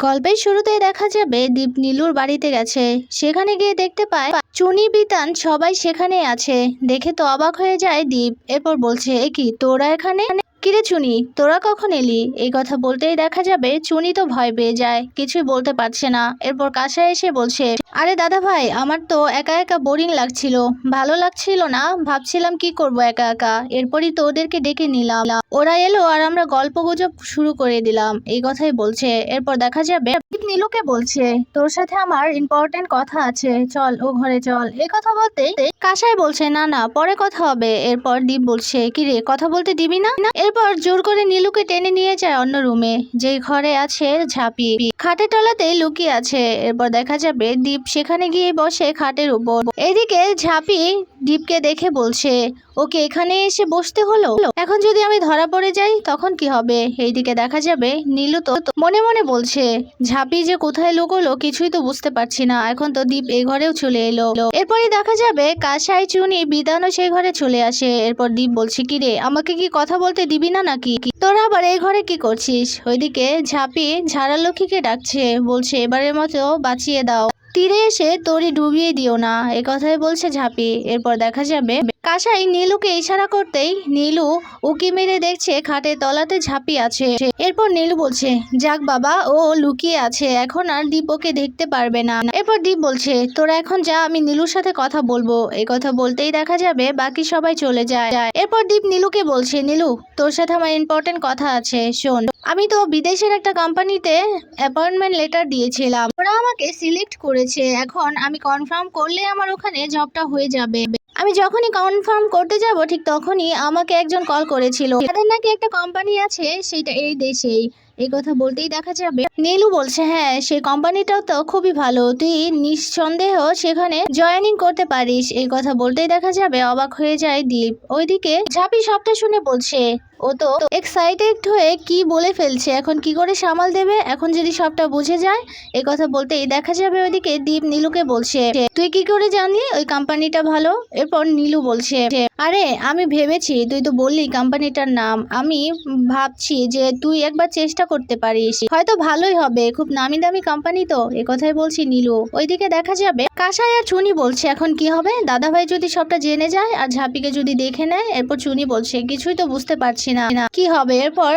গল্পের শুরুতেই দেখা যাবে দীপ নীলুর বাড়িতে গেছে। সেখানে গিয়ে দেখতে পায় চুনি বিতান সবাই সেখানে আছে। দেখে তো অবাক হয়ে যায় দীপ। এরপর বলছে, এ কি তোরা এখানে? কিরে চুনি, তোরা কখন এলি? এই কথা বলতেই দেখা যাবে চুনি তো ভয় পেয়ে যায়, কিছুই বলতে পারছে না। এরপর কাছে এসে বলছে, আরে দাদা ভাই, আমার তো একা একা বোরিং লাগছিল, ভালো লাগছিল না, ভাবছিলাম কি করব একা একা। এরপরই তো ওদেরকে ডেকে নিলাম, ওরা এলো আর আমরা গল্প গুজব শুরু করে দিলাম। এই কথাই বলছে। এরপর দেখা যাবে নীলুকে বলছে, তোর সাথে আমার ইম্পর্টেন্ট কথা আছে, চল ও ঘরে চল। এই কথা বলতে কাসাই বলছে, না না, পরে কথা হবে। এরপর দীপ বলছে, কি রে, কথা বলতে দিবি না? এরপর জোর করে নীলুকে টেনে নিয়ে যায় অন্য রুমে, যেই ঘরে আছে ঝাঁপি, খাটের তলাতে লুকিয়ে আছে। এরপর দেখা যাবে দীপ সেখানে গিয়ে বসে খাটের উপর। এদিকে ঝাঁপি দীপকে দেখে বলছে, ওকে এখানে এসে বসতে হলো, এখন যদি আমি ধরা পড়ে যাই তখন কি হবে? এইদিকে দেখা যাবে নীলু তো মনে মনে বলছে, ঝাঁপি যে কোথায় লুকোলো কিছুই তো বুঝতে পারছি না। এখন তো দীপ এই ঘরেও চলে এলো। এরপরই দেখা যাবে কাসাই, চুনি, বিধানও সেই ঘরে চলে আসে। এরপর দীপ বলছে, কি রে, আমাকে কি কথা বলতে দিবি না নাকি? তোরা আবার এই ঘরে কি করছিস? ওইদিকে ঝাঁপি ঝাড়ালক্ষ্মীকে ডাকছে, বলছে, এবারের মতো বাঁচিয়ে দাও, তীরে এসে তরি ডুবিয়ে দিও না। এই কথাই বলছে ঝাঁপি। এরপর দেখা যাবে কাসাই নীলুকে ইশারা করতেই নীলু উকি মেরে দেখছে খাটের তলাতে ঝাঁপি আছে। এরপর নীলু বলছে, যাক বাবা, ও লুকিয়ে আছে, এখন আর দীপ ওকে দেখতে পারবে না। এরপর দীপ বলছে, তোরা এখন যা, আমি নীলুর সাথে কথা বলবো। এই কথা বলতেই দেখা যাবে বাকি সবাই চলে যায়। এরপর দীপ নীলুকে বলছে, নীলু, তোর সাথে আমার ইম্পর্টেন্ট কথা আছে, শোন। আমি তো বিদেশের একটা কোম্পানিতে অ্যাপয়েন্টমেন্ট লেটার দিয়েছিলাম, ওরা আমাকে সিলেক্ট করেছে। এখন আমি কনফার্ম করলে আমার ওখানে জবটা হয়ে যাবে। আমি যখনই কনফার্ম করতে যাব ঠিক তখনই আমাকে একজন কল করেছিল, তাদের নাকি একটা কোম্পানি আছে সেটা এই দেশেই। এই কথা বলতেই দেখা যাবে নীলু বলছে, হ্যাঁ, সেই কোম্পানিটাও তো খুবই ভালো, তুই নিঃসন্দেহ সেখানে জয়েনিং করতে পারিস। এই কথা বলতেই দেখা যাবে অবাক হয়ে যায় দীপ। ওইদিকে ঝাঁপি সবটা শুনে বলছে, ও তো এক্সাইটেড হয়ে কি বলে ফেলছে, এখন কি করে সামাল দেবে এখন যদি সবটা বুঝে যায়। এই কথা বলতেই দেখা যাবে ওইদিকে দীপ নীলুকে বলছে, তুই কি করে জানলি ওই কোম্পানিটা ভালো? এরপর নীলু বলছে, আরে আমি ভেবেছি, তুই তো বললি কোম্পানিটার নাম, আমি ভাবছি যে তুই একবার চেষ্টা করতে পারিস, হয়তো ভালোই হবে, খুব নামি দামি কোম্পানি তো। এ কথাই বলছি নীলু। ওইদিকে দেখা যাবে কাসাই আর চুনি বলছে, এখন কি হবে? দাদাভাই যদি সবটা জেনে যায় আর ঝাঁপিকে যদি দেখে নেয়? এরপর চুনি বলছে, কিছুই তো বুঝতে পারছি না কি হবে। এরপর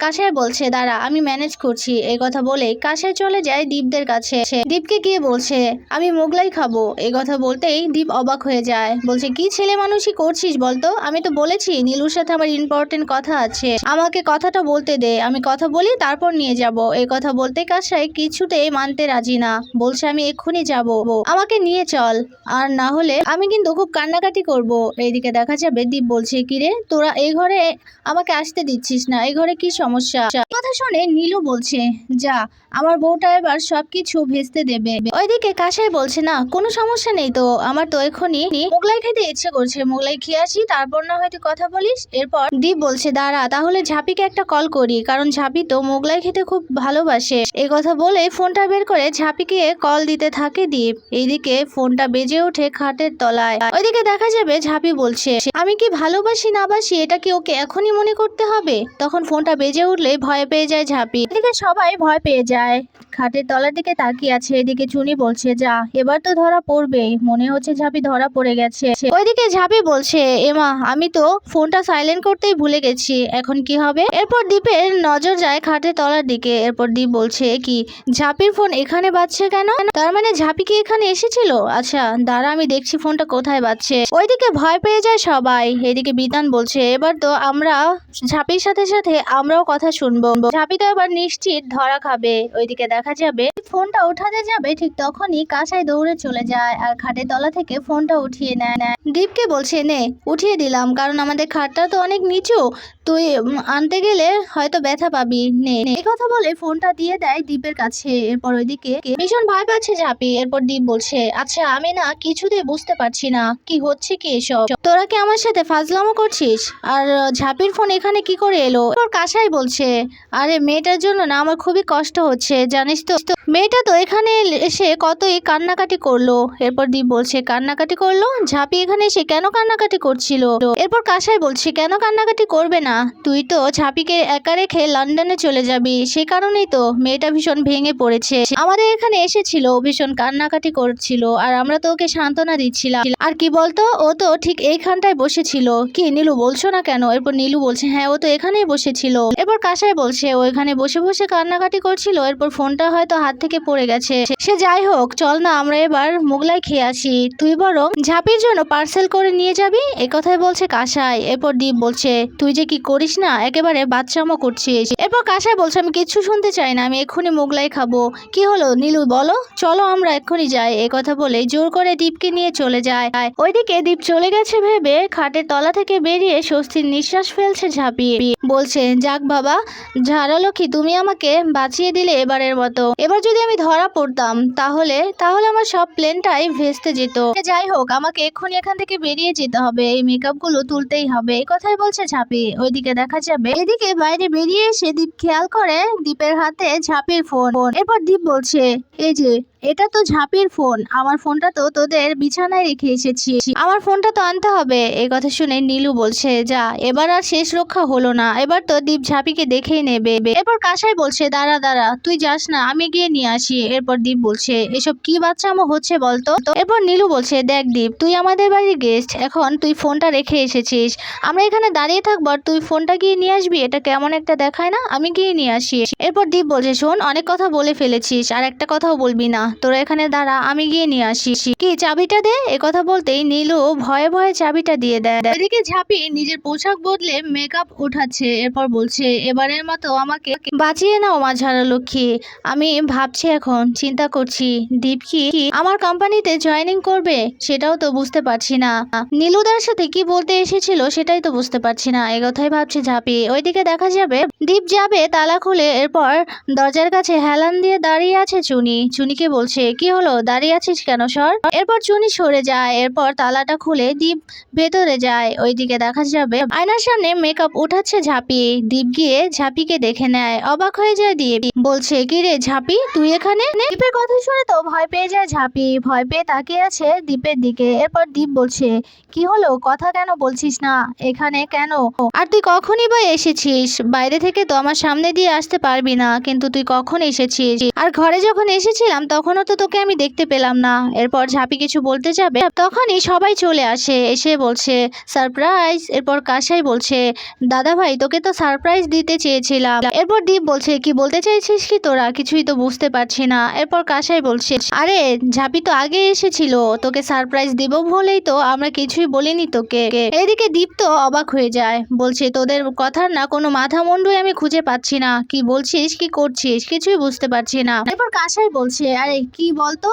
কাসাই বলছে, দাঁড়া, আমি ম্যানেজ করছি। এই কথা বলে কাসাই চলে যায় দীপদের কাছে। দীপকে গিয়ে বলছে, আমি মোগলাই খাবো। এই কথা বলতেই দীপ অবাক হয়ে যায়, বলছে, কি ছেলে মানুষই করছিস বলতো? আমি তো বলেছি নীলুর সাথে আমার ইম্পর্টেন্ট কথা আছে, আমাকে কথাটা বলতে দে, আমি কথা বলি তারপর নিয়ে যাব। এই কথা বলতে কাসাই কিছুতেই মানতে রাজি না, বলছে, আমি এক্ষুনি যাব, আমাকে নিয়ে চল, আর না হলে আমি কিন্তু খুব কান্নাকাটি করব। এইদিকে দেখা যাবে দীপ বলছে, কিরে, তোরা এই ঘরে আমাকে আসতে দিচ্ছিস না, এই ঘরে কি সমস্যা? কথা শুনে নীলু বলছে, যা, আমার বউটা এবার সবকিছু ভেস্তে দেবে। ওইদিকে কাসাই বলছে, না, কোনো সমস্যা নেই তো, আমার তো এখনই মোগলাই খেতে ইচ্ছে করছে, মোগলাই খেয়ে আসি, তারপর না হয়তো কথা বলিস। এরপর দীপ বলছে, দাঁড়া, তাহলে ঝাঁপিকে একটা কল করি, কারণ ঝাঁপি তো মোগলাই খেতে খুব ভালোবাসে। এই কথা বলে ফোনটা বের করে ঝাঁপিকে কল দিতে থাকে দীপ। এইদিকে ফোনটা বেজে ওঠে খাটের তলায়। ওইদিকে দেখা যাবে ঝাঁপি বলছে, আমি কি ভালোবাসি না বাসি এটা কি ওকে এখনই মনে করতে হবে? তখন ফোনটা বেজে উঠলে ভয় পেয়ে যায় ঝাঁপি। এদিকে সবাই ভয় পেয়ে যায়, খাটের তলার দিকে তাকিয়ে আছে। এদিকে চুনি বলছে, যা, এবার তো ধরা পড়বেই, মনে হচ্ছে ঝাঁপি ধরা পড়ে গেছে। ওইদিকে ঝাঁপি বলছে, এমা, আমি তো ফোনটা সাইলেন্ট করতেই ভুলে গেছি, এখন কি হবে? এরপর দীপের নজর যায় খাটের তলার দিকে। এরপর দীপ বলছে, কি, ঝাঁপির ফোন এখানে বাজছে কেন? তার মানে ঝাঁপি কি এখানে এসেছিল? আচ্ছা দাঁড়া, আমি দেখছি ফোনটা কোথায় বাজছে। ওইদিকে ভয় পেয়ে যায় সবাই। এদিকে বিতান বলছে, এবার তো আমরা ঝাঁপির সাথে সাথে আমরাও কথা শুনবো, ঝাঁপি তো এবার নিশ্চিত ধরা খাবে। ওইদিকে দেখা যাবে ফোনটা উঠাতে যাবে ঠিক তখনই কাসাই দৌড়ে চলে যায় আর খাটের তলা থেকে ফোনটা উঠিয়ে নেয়। দীপকে বলছে, নে, উঠিয়ে দিলাম, কারণ আমাদের খাটটা তো অনেক নিচু, তুই আনতে গেলে হয়তো ব্যথা পাবি, নে। এই কথা বলে ফোনটা দিয়ে দেয় দীপের কাছে। এরপর ওইদিকে ভীষণ ভয় পাচ্ছে ঝাঁপি। এরপর দীপ বলছে, আচ্ছা আমি না কিছুতেই বুঝতে পারছি না কি হচ্ছে কি এসব, তোরা কি আমার সাথে ফাজলামো করছিস? আর ঝাঁপির ফোন এখানে কি করে এলো? এরপর কাসাই বলছে, আরে মেয়েটার জন্য না আমার খুবই কষ্ট হচ্ছে, জানিস তো, মেয়েটা তো এখানে এসে কতই কান্নাকাটি করলো। এরপর দীপ বলছে কান্নাকাটি করলো? ঝাঁপি এখানে এসে কেন কান্নাকাটি করছিল? এরপর কাসাই বলছে কেন কান্নাকাটি করবে না, তুই তো ঝাঁপিকে একা রেখে লন্ডনে চলে যাবি, সে কারণেই তো মেয়েটা ভীষণ ভেঙে পড়েছে। আমাদের এখানে এসেছিল, ভীষণ কান্নাকাটি করছিল আর আমরা তো ওকে সান্ত্বনা দিচ্ছিলাম। আর কি বলতো, ও তো ঠিক এইখানটায় বসেছিল। কি নীলু বলছো না কেন? এরপর নীলু বলছে হ্যাঁ ও তো এখানেই বসেছিল। এরপর কাসাই বলছে ও এখানে বসে বসে কান্নাকাটি করছিল, এরপর ফোনটা হয়তো হাত থেকে পড়ে গেছে। সে যাই হোক, চল না আমরা এবার মোগলাই খেয়ে আসি, তুই বরং ঝাঁপির জন্য পার্সেল করে নিয়ে যাবি, এই কথাই বলছে কাসাই। এরপর দীপ বলছে তুই যে কি করিস না, একেবারে বাচ্চামো করছিস। এরপর কাসাই বলছে আমি কিচ্ছু শুনতে চাই না, আমি এক্ষুনি মোগলাই খাবো। কি হলো নীলু বলো, চলো আমরা এক্ষুনি যাই, এই কথা বলে জোর করে দীপকে নিয়ে চলে যায়। ওইদিকে দীপ চলে গেছে ভেবে খাটের তলা থেকে বেরিয়ে স্বস্তির নিঃশ্বাস ফেলছে ঝাঁপি। বলছে যাক বাবা ঝাড়লক্ষ্মী, তুমি আমাকে বাঁচিয়ে দিলে এবারের মতো। এবার যদি আমি ধরা পড়তাম তাহলে আমার সব প্লেনটাই ভেস্তে যেত। যাই হোক, আমাকে এক্ষুনি এখান থেকে বেরিয়ে যেতে হবে, এই মেকআপ গুলো তুলতেই হবে, এই কথাই বলছে ঝাঁপি। ওইদিকে দেখা যাবে এদিকে বাইরে বেরিয়ে এসে দীপ খেয়াল করে দীপের হাতে ঝাঁপির ফোন। এরপর দীপ বলছে এই যে এটা তো ঝাঁপির ফোন, আমার ফোনটা তো তোদের বিছানায় রেখে এসেছি, আমার ফোনটা তো আনতে হবে। এই কথা শুনে নীলু বলছে যা, এবার আর শেষ রক্ষা হলো না, এবার তো দীপ ঝাঁপিকে দেখেই নেবে। এরপর কাসাই বলছে দাঁড়া দাঁড়া তুই যাস না, আমি গিয়ে নিয়ে আসি। এরপর দীপ বলছে এসব কি বাচ্চামো হচ্ছে বলতো। এরপর নীলু বলছে দেখ দীপ, তুই আমাদের বাড়ির গেস্ট, এখন তুই ফোনটা রেখে এসেছিস, আমরা এখানে দাঁড়িয়ে থাকবো আর তুই ফোনটা গিয়ে নিয়ে আসবি, এটা কেমন একটা দেখায় না, আমি গিয়ে নিয়ে আসি। এরপর দীপ বলছে শোন অনেক কথা বলে ফেলেছিস, আর একটা কথাও বলবি না, তোরা এখানে দাঁড়া, আমি গিয়ে নিয়ে আসি। কি চাবিটা দে, এ কথা বলতেই নীলু ভয়ে ভয়ে চাবিটা দিয়ে দেয়। এদিকে ঝাঁপি নিজের পোশাক বদলে মেকআপ উঠাচ্ছে। এরপর বলছে এবারের মতো আমাকে বাঁচিয়ে নাও মা ঝাড়লক্ষ্মী, আমি ভাবছি এখন চিন্তা করছি দীপ কি আমার কোম্পানিতে জয়েনিং করবে, সেটাও তো বুঝতে পারছি না। নীলুদার সাথে কি বলতে এসেছিল সেটাই তো বুঝতে পারছি না, এই কথাই ভাবছে ঝাঁপি। ওইদিকে দেখা যাবে দীপ যাবে তালা খুলে, এরপর দরজার কাছে হেলান দিয়ে দাঁড়িয়ে আছে চুনি। চুনিকে বলছে কি হলো দাঁড়িয়ে আছিস কেন, সর। এরপর চুনি সরে যায়, এরপর তালাটা খুলে দীপ ভেতরে যায়। ওইদিকে দেখা যাবে আয়নার সামনে মেকআপ উঠাচ্ছে ঝাঁপি। দীপ গিয়ে ঝাঁপিকে দেখে নেয়, অবাক হয়ে যায় দীপ। বলছে কি রে ঝাঁপি তুই এখানে? দীপের কথা শুনে তো ভয় পেয়ে যায় ঝাঁপি, ভয় পেয়ে তাকিয়ে আছে দীপের দিকে। এরপর দীপ বলছে কি হলো, কথা কেন বলছিস না, এখানে কেন? আর তুই কখনই বা এসেছিস? বাইরে থেকে তো আমার সামনে দিয়ে আসতে পারবি না, কিন্তু তুই কখন এসেছিস? আর ঘরে যখন এসেছিলাম তখনও তো তোকে আমি দেখতে পেলাম না। এরপর ঝাঁপি কিছু বলতে যাবে, তখনই সবাই চলে আসে, এসে বলছে সারপ্রাইজ। এরপর কাসাই বলছে দাদা ভাই তোকে তো সারপ্রাইজ দিতে চেয়েছিলাম। এরপর দীপ বলছে কি বলতে চাইছিস কি তোরা, কিছুই তো বুঝতে পারছি না। এরপর কাসাই বলছে আরে ঝাঁপি তো আগে এসেছিল, তোকে সারপ্রাইজ দিব বলেই তো আমরা কিছুই বলিনি তোকে। এদিকে দীপ তো অবাক হয়ে যায়, বলছে তোদের কথার না কোনো মাথা মুন্ডুই আমি খুঁজে পাচ্ছি না, কি বলছিস কি করছিস কিছুই বুঝতে পারছি না। এরপর কাসাই বলছে আরে কি বলতো,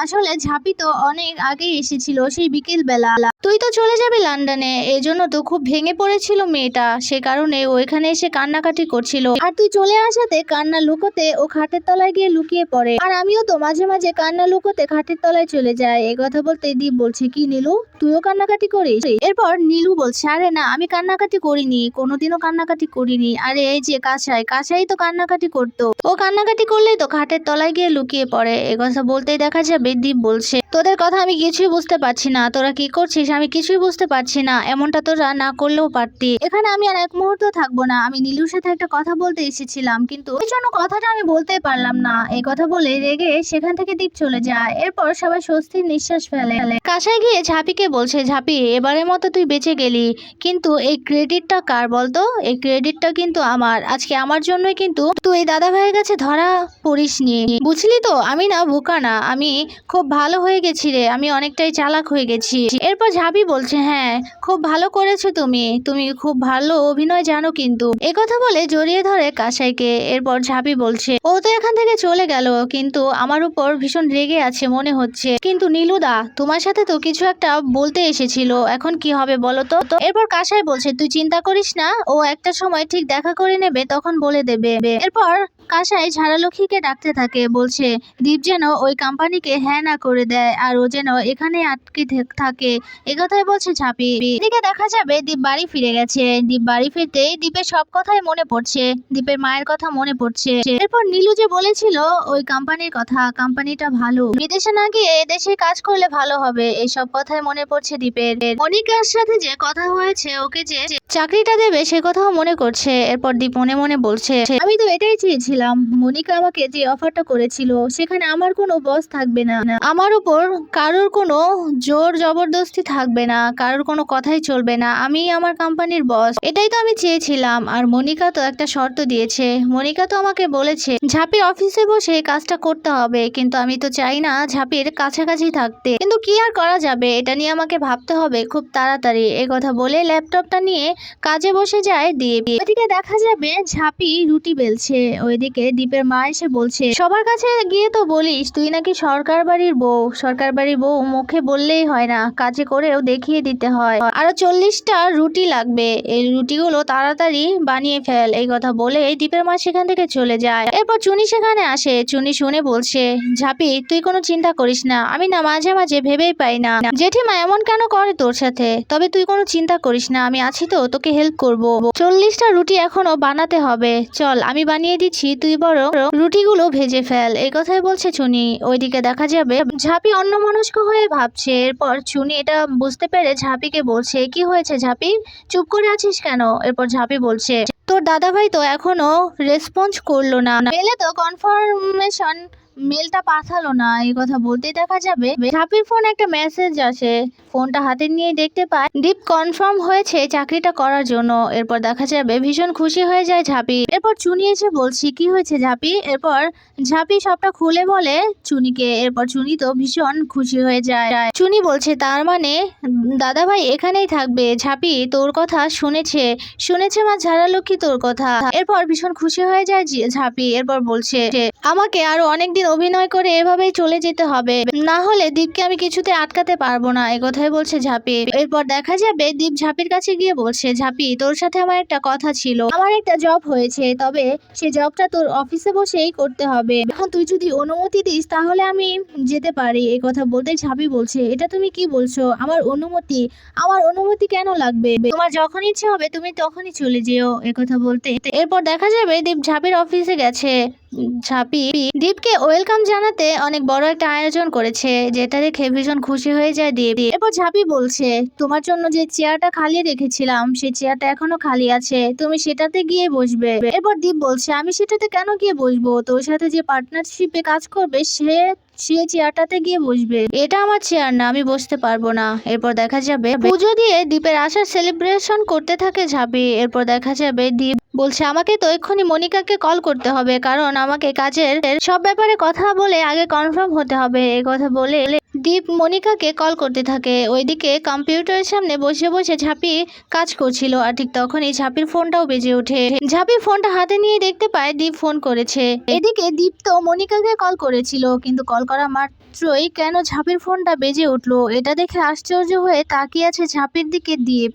আসলে ঝাঁপি তো অনেক আগে এসেছিল, সেই বিকেল বেলা, তুই তো চলে যাবি লন্ডনে, এই জন্য তো খুব ভেঙে পড়েছিল মেয়েটা, সে কারণে ও এখানে এসে কান্নাকাটি করছিল, আর তুই চলে আসাতে কান্না লুকোতে ও খাটের তলায় গিয়ে লুকিয়ে পড়ে, আর আমিও তো মাঝে মাঝে কান্না লুকোতে খাটের তলায় চলে যাই। এই কথা বলতে দীপ বলছে কি নীলু তুইও কান্নাকাটি করিস? এরপর নীলু বলছে আরে না আমি কান্নাকাটি করিনি, কোনোদিনও কান্নাকাটি করিনি, আরে এই যে কাসাই তো কান্নাকাটি করতো, ও কান্নাকাটি করলেই তো খাটের তলায় গিয়ে লুকিয়ে পড়ে। এ কথা বলতেই দেখা যাবে দীপ বলছে তোদের কথা আমি কিছুই বুঝতে পারছি না, তোরা কি করছিস আমি কিছুই বুঝতে পারছি না, এমনটা তোরা না করলেও পারতি, এখানে আমি আর এক মুহূর্ত থাকবো না, আমি নীলুর সাথে একটা কথা বলতে এসেছিলাম, কিন্তু ওই জন্য কথাটা আমি বলতে পারলাম না। এই কথা বলে রেগে সেখান থেকে দীপ চলে যায়। এরপর সবাই স্বস্তির নিঃশ্বাস ফেলে। কাসাই গিয়ে ঝাঁপিকে বলছে ঝাঁপি এবারের মতো তুই বেঁচে গেলি, কিন্তু এই ক্রেডিটটা কার বলতো? এই ক্রেডিটটা কিন্তু আমার, আজকে আমার জন্যই কিন্তু তুই এই দাদা ভাইয়ের কাছে ধরা পড়িসনি, বুঝলি তো? আমি না বোকা না, আমি খুব ভালো হয়ে গেছি রে, আমি অনেকটাই চালাক হয়ে গেছি। এরপর ঝাঁপি বলছে হ্যাঁ খুব ভালো করেছো তুমি, তুমি খুব ভালো অভিনয় জানো কিন্তু। একথা বলে জড়িয়ে ধরে কাসাইকে। এরপর ঝাঁপি বলছে ও তো এখান থেকে চলে গেল, কিন্তু আমার উপর ভীষণ রেগে আছে মনে হচ্ছে, কিন্তু নীলুদা তোমার সাথে তো কিছু একটা বলতে এসেছিল, এখন কি হবে বলো তো? এরপর কাসাই বলছে তুই চিন্তা করিস না, ও একটা সময় ঠিক দেখা করে নেবে, তখন বলে দেবে। এরপর কাসাই ঝাড়ালক্ষ্মীকে ডাকতে থাকে, বলছে দীপ যেন ওই কোম্পানিকে হ্যাঁ না করে দেয় আর ও যেন এখানে আটকে থাকে। একথাই বলছে ঝাঁপি। এদিকে দেখা যাবে দীপ বাড়ি ফিরে গেছে। দীপ বাড়ি ফিরতেই দীপের সব কথাই মনে পড়ছে, দীপের মায়ের কথা মনে পড়ছে। এরপর নীলু যে বলেছিল ওই কোম্পানির কথা, কোম্পানিটা ভালো, বিদেশে না গিয়ে এদেশে কাজ করলে ভালো হবে, এইসব কথাই মনে পড়ছে দীপের। মনিকার সাথে যে কথা হয়েছে, ওকে যে চাকরিটা দেবে সে কথাও মনে করছে। এরপর দীপ মনে মনে বলছে, আমি তো এটাই চেয়েছিলাম, মনিকা আমাকে যে অফারটা করেছিল সেখানে আমার কোনো বস থাকবে না, আমার উপর কারোর কোনো জোর জবরদস্তি থাকবে না, কারোর কোনো কথাই চলবে না, আমি আমার কোম্পানির বস, এটাই তো আমি চেয়েছিলাম। আর মনিকা তো একটা শর্ত দিয়েছে, মনিকা তো আমাকে বলেছে ঝাঁপির অফিসে বসে এই কাজটা করতে হবে, কিন্তু আমি তো চাই না ঝাঁপির কাছাকাছি থাকতে, কিন্তু কি আর করা যাবে, এটা নিয়ে আমাকে ভাবতে হবে খুব তাড়াতাড়ি। এই কথা বলে ল্যাপটপটা নিয়ে কাজে বসে যায় দীপ। ওইদিকে দেখা যাবে ঝাঁপি রুটি বেলছে, ওইদিকে দীপের মা এসে বলছে, সবার কাছে গিয়ে তো বলিস তুই নাকি সরকার বাড়ির বউ, সরকার বাড়ির বউ মুখে বললেই হয় না, কাজে করেও দেখিয়ে দিতে হয়, আরো 40টা রুটি লাগবে, এই রুটিগুলো তাড়াতাড়ি বানিয়ে ফেল। এই কথা বলে দীপের মা সেখান থেকে চলে যায়। এরপর চুনি সেখানে আসে, চুনি শুনে বলছে, ঝাঁপি তুই কোনো চিন্তা করিস না, আমি না মাঝে মাঝে ভেবেই পাই না জেঠিমা এমন কেন করে তোর সাথে, তবে তুই কোনো চিন্তা করিস না, আমি আছি তো, তোকে হেল্প করব। 40টা রুটি এখনো বানাতে হবে, চল আমি বানিয়ে দিচ্ছি, তুই বড় রুটিগুলো ভেজে ফেল। এই কথাই বলছে চুনি। ওইদিকে দেখা যাবে ঝাঁপি অন্যমনস্ক হয়ে ভাবছে। এরপর চুনি এটা বুঝতে পেরে ঝাঁপিকে বলছে, কি হয়েছে ঝাঁপি, চুপ করে আছিস কেন? এরপর ঝাঁপি বলছে, তোর দাদাভাই তো এখনো রেসপন্স করলো না, মেলে তো কনফার্মেশন মেলটা পাঠালো না। এই কথা বলতেই দেখা যাবে ঝাঁপির ফোন একটা মেসেজ আসে, ফোনটা হাতে নিয়ে দেখতে পায় দীপ কনফার্ম হয়েছে চাকরিটা করার জন্য। এরপর দেখা যাবে ভীষণ খুশি হয়ে যায় ঝাঁপি। এরপর চুনি এসে বলছি, কি হয়েছে ঝাঁপি? এরপর ঝাঁপি সবটা খুলে বলে চুনিকে। এরপর চুনি তো ভীষণ খুশি হয়ে যায়। চুনি বলছে, তার মানে দাদাভাই এখানেই থাকবে, ঝাঁপি তোর কথা শুনেছে, শুনেছে মা ঝাড়ালক্ষ্মী তোর কথা। এরপর ভীষণ খুশি হয়ে যায় ঝাঁপি। এরপর বলছে, আমাকে আরো অনেকদিন অভিনয় করে এভাবেই চলে যেতে হবে, না হলে দীপকে আমি কিছুতে আটকাতে পারবো না। এই কথাই বলছে ঝাঁপি। এরপর দেখা যাবে দীপ ঝাঁপির কাছে গিয়ে বলছে, ঝাঁপি তোর সাথে আমার একটা কথা ছিল, আমার একটা জব হয়েছে, তবে সে জবটা তোর অফিসে বসেই করতে হবে, এখন তুই যদি অনুমতি দিস তাহলে আমি যেতে পারি। এই কথা বলতে ঝাঁপি বলছে, এটা তুমি কি বলছো, আমার অনুমতি? আমার অনুমতি কেন লাগবে, তোমার যখন ইচ্ছে হবে তুমি তখনই চলে যেও। কথা বলতে এরপর দেখা যাবে দীপ ঝাঁপির অফিসে গেছে। ঝাঁপি দীপকে ওয়েলকাম জানাতে অনেক বড় একটা আয়োজন করেছে, যেটা দেখে ভীষণ খুশি হয়ে যায় দীপ। এরপর ঝাঁপি বলছে, তোমার জন্য যে চেয়ারটা খালি রেখেছিলাম সেই চেয়ারটা এখনো খালি আছে, তুমি সেটাতে গিয়ে বসবে। এরপর দীপ বলছে, আমি সেটাতে কেন গিয়ে বসবো, তোর সাথে যে পার্টনারশিপে কাজ করবে সে চেয়ারটাতে গিয়ে বসবে, এটা আমার চেয়ার না, আমি বসতে পারবো না। এরপর দেখা যাবে পুজো দিয়ে দীপের আসার সেলিব্রেশন করতে থাকে ঝাঁপি। এরপর দেখা যাবে দীপ বলছে, আমাকে তো এক্ষুনি মনিকাকে কল করতে হবে, কারণ আমাকে কাজের সব ব্যাপারে কথা বলে আগে কনফার্ম হতে হবে। এই কথা বলে দীপ মনিকাকে কল করতে থাকে। ওইদিকে কম্পিউটারের সামনে বসে বসে ঝাঁপি কাজ করছিল, আর ঠিক তখনই ঝাঁপির ফোনটাও বেজে ওঠে। ঝাঁপি ফোনটা হাতে নিয়ে দেখতে পায় দীপ ফোন করেছে। এদিকে দীপ তো মনিকাকে কল করেছিল, কিন্তু কল করা মাত্রই কেন ঝাঁপির ফোনটা বেজে উঠলো, এটা দেখে আশ্চর্য হয়ে তাকিয়ে আছে ঝাঁপির দিকে দীপ।